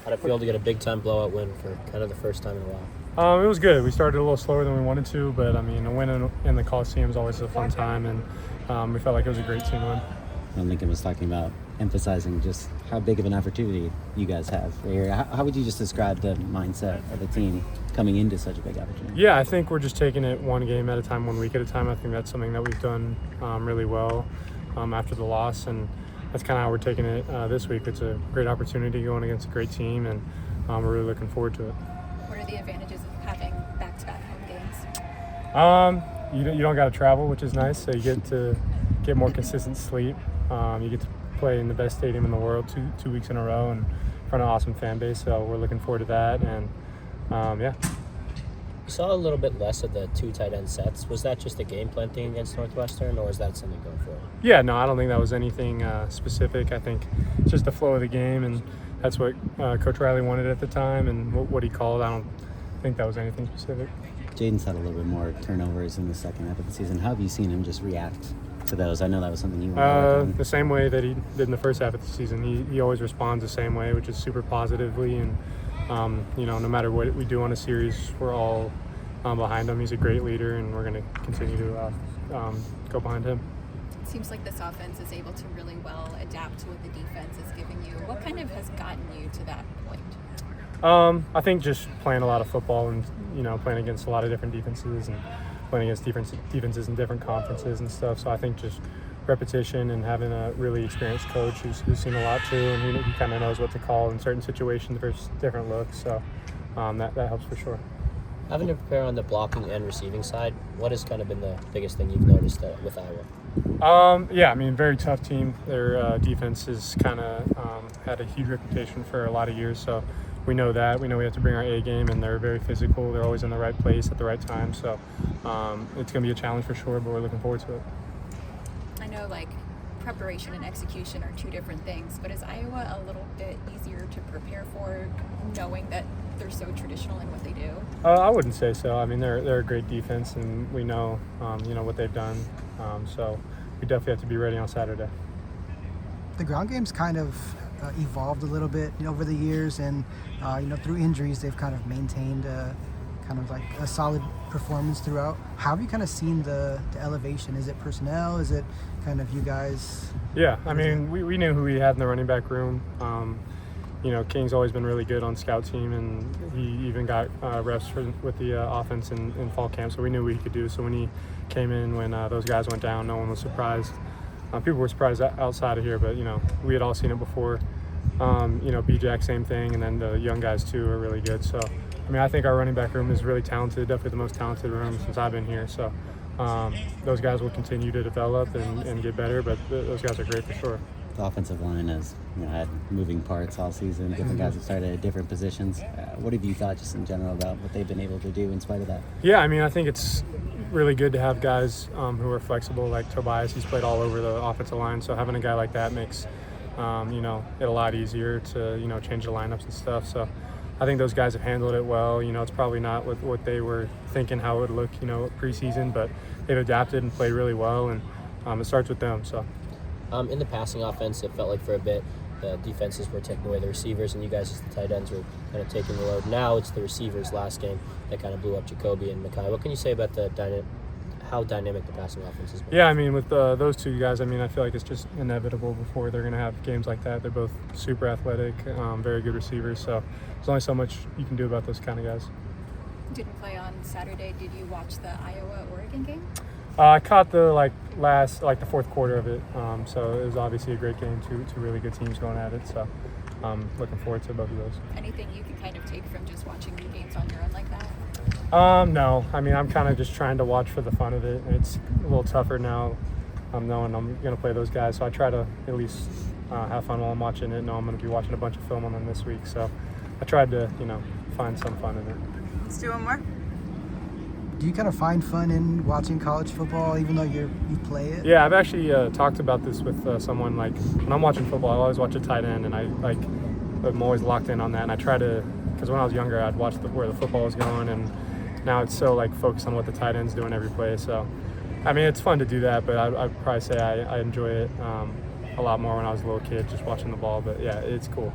How'd it feel to get a big-time blowout win for kind of the first time in a while? It was good. We started a little slower than we wanted to, but I mean, a win in the Coliseum is always a fun time, and we felt like it was a great team win. Lincoln was talking about emphasizing just how big of an opportunity you guys have right here. How would you just describe the mindset of the team coming into such a big opportunity? Yeah, I think we're just taking it one game at a time, 1 week at a time. I think that's something that we've done really well after the loss, and that's kind of how we're taking it this week. It's a great opportunity going against a great team, and we're really looking forward to it. What are the advantages of having back-to-back home games? You don't got to travel, which is nice, so you get to get more consistent sleep. You get to play in the best stadium in the world two weeks in a row and in front of an awesome fan base, so we're looking forward to that. And yeah. We saw a little bit less of the two tight end sets. Was that just a game plan thing against Northwestern, or is that something going forward? Yeah, no, I don't think that was anything specific. I think it's just the flow of the game, and that's what Coach Riley wanted at the time and what he called. I don't think that was anything specific. Jaden's had a little bit more turnovers in the second half of the season. How have you seen him just react to those? I know that was something you wanted. The same way that he did in the first half of the season. He always responds the same way, which is super positively. And, no matter what we do on a series, we're all behind him. He's a great leader, and we're going to continue to go behind him. It seems like this offense is able to really well adapt to what the defense is giving you. What kind of has gotten you to that point? I think just playing a lot of football and, playing against a lot of different defenses and playing against defenses in different conferences and stuff. So I think just repetition and having a really experienced coach who's seen a lot too, and he kind of knows what to call in certain situations versus different looks. So that helps for sure. Having to prepare on the blocking and receiving side, what has kind of been the biggest thing you've noticed with Iowa? Yeah, I mean, very tough team. Their defense has kind of had a huge reputation for a lot of years, so we know that. We know we have to bring our A game, and they're very physical. They're always in the right place at the right time, so it's going to be a challenge for sure, but we're looking forward to it. I know, preparation and execution are two different things, but is Iowa a little bit easier to prepare for, knowing that they're so traditional in what they do? I wouldn't say so. I mean, they're a great defense, and we know, what they've done. So we definitely have to be ready on Saturday. The ground game's kind of evolved a little bit over the years, and through injuries, they've kind of maintained a solid performance throughout. How have you kind of seen the elevation? Is it personnel? Is it kind of you guys? Yeah, I mean, we knew who we had in the running back room. King's always been really good on scout team, and he even got reps with the offense in fall camp, so we knew what he could do. So when he came in, when those guys went down, no one was surprised. People were surprised outside of here, but, we had all seen it before. B-Jack, same thing, and then the young guys, too, are really good. So, I mean, I think our running back room is really talented, definitely the most talented room since I've been here. So those guys will continue to develop and get better, but those guys are great for sure. The offensive line has had moving parts all season. Different guys have started at different positions. What have you thought just in general about what they've been able to do in spite of that? Yeah, I mean, I think it's really good to have guys who are flexible, like Tobias. He's played all over the offensive line, so having a guy like that makes it a lot easier to change the lineups and stuff. So I think those guys have handled it well. It's probably not what they were thinking how it would look preseason, but they've adapted and played really well, and it starts with them. So in the passing offense, it felt like for a bit the defenses were taking away the receivers, and you guys as the tight ends were kind of taking the load. Now it's the receivers last game that kind of blew up Jacoby and Mackay. What can you say about how dynamic the passing offense has been? Yeah, I mean, with those two guys, I mean, I feel like it's just inevitable before they're going to have games like that. They're both super athletic, very good receivers, so there's only so much you can do about those kind of guys. Didn't play on Saturday. Did you watch the Iowa-Oregon game? I caught the the fourth quarter of it, so it was obviously a great game. Two really good teams going at it, so looking forward to both of those. Anything you can kind of take from just watching the games on your own like that? No, I mean, I'm kind of just trying to watch for the fun of it. It's a little tougher now, knowing I'm going to play those guys, so I try to at least have fun while I'm watching it. No, I'm going to be watching a bunch of film on them this week, so I tried to find some fun in it. Let's do one more. Do you kind of find fun in watching college football, even though you play it? Yeah, I've actually talked about this with someone. Like, when I'm watching football, I always watch a tight end, and I'm always locked in on that. And I try to, because when I was younger, I'd watch where the football was going, and now it's so focused on what the tight end's doing every play. So, I mean, it's fun to do that, but I'd probably say I enjoy it a lot more when I was a little kid, just watching the ball. But yeah, it's cool.